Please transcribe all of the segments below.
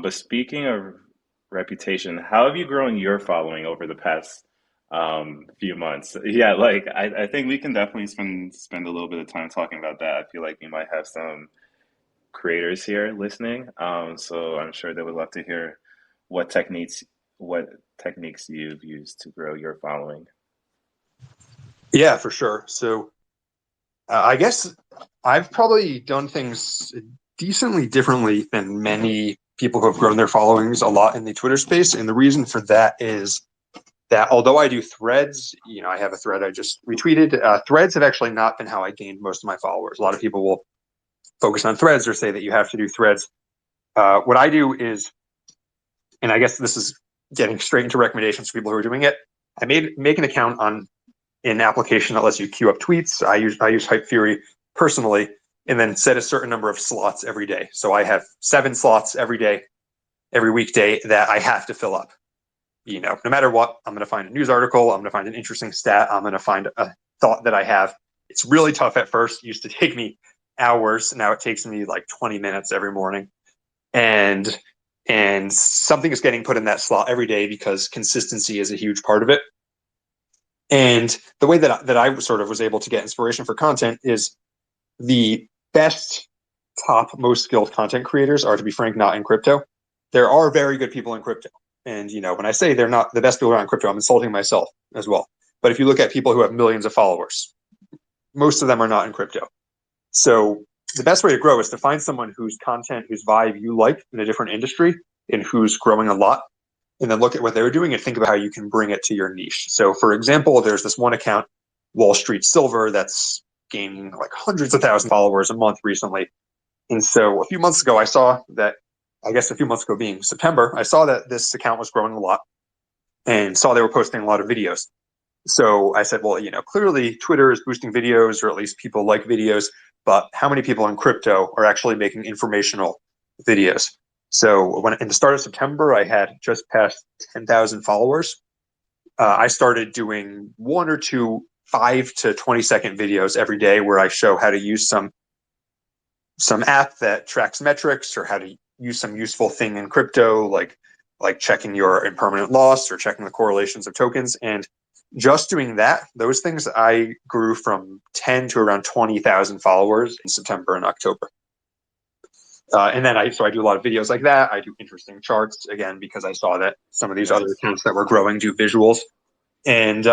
But speaking of reputation, how have you grown your following over the past few months? Yeah, like I think we can definitely spend a little bit of time talking about that. I feel like we might have some creators here listening. So I'm sure they would love to hear what techniques what techniques you've used to grow your following. Yeah, for sure. So I guess I've probably done things decently differently than many people who have grown their followings a lot in the Twitter space. And the reason for that is that although I do threads, I have a thread I just retweeted. Threads have actually not been how I gained most of my followers. A lot of people will focus on threads or say that you have to do threads. What I do is, and I guess this is getting straight into recommendations for people who are doing it. I make an account on an application that lets you queue up tweets. I use Hype Fury personally, and then set a certain number of slots every day. So I have 7 slots every day, every weekday that I have to fill up. No matter what, I'm going to find a news article. I'm going to find an interesting stat. I'm going to find a thought that I have. It's really tough at first. It used to take me hours. Now it takes me like 20 minutes every morning. And and something is getting put in that slot every day because consistency is a huge part of it. And the way that I sort of was able to get inspiration for content is the best, top, most skilled content creators are, to be frank, not in crypto. There are very good people in crypto. And, when I say they're not the best people around crypto, I'm insulting myself as well. But if you look at people who have millions of followers, most of them are not in crypto. So the best way to grow is to find someone whose content, whose vibe you like in a different industry and who's growing a lot, and then look at what they're doing and think about how you can bring it to your niche. So, for example, there's this one account, Wall Street Silver, that's gaining like hundreds of thousands of followers a month recently. And so a few months ago, I saw that, I guess a few months ago being September, I saw that this account was growing a lot and saw they were posting a lot of videos. So I said, well, clearly Twitter is boosting videos, or at least people like videos, but how many people in crypto are actually making informational videos? So when in the start of September, I had just passed 10,000 followers. I started doing one or two 5 to 20 second videos every day where I show how to use some app that tracks metrics, or how to use some useful thing in crypto, like checking your impermanent loss or checking the correlations of tokens. And just doing those things, I grew from 10 to around 20,000 followers in September and October. And then I do a lot of videos like that. I do interesting charts again because I saw that some of these other Nice. accounts that were growing do visuals, and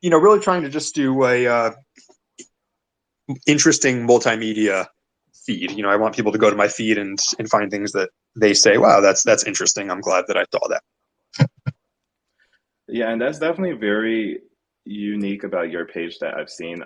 really trying to just do a interesting multimedia feed. I want people to go to my feed and find things that they say, "Wow, that's interesting. I'm glad that I saw that." Yeah, and that's definitely very unique about your page that I've seen.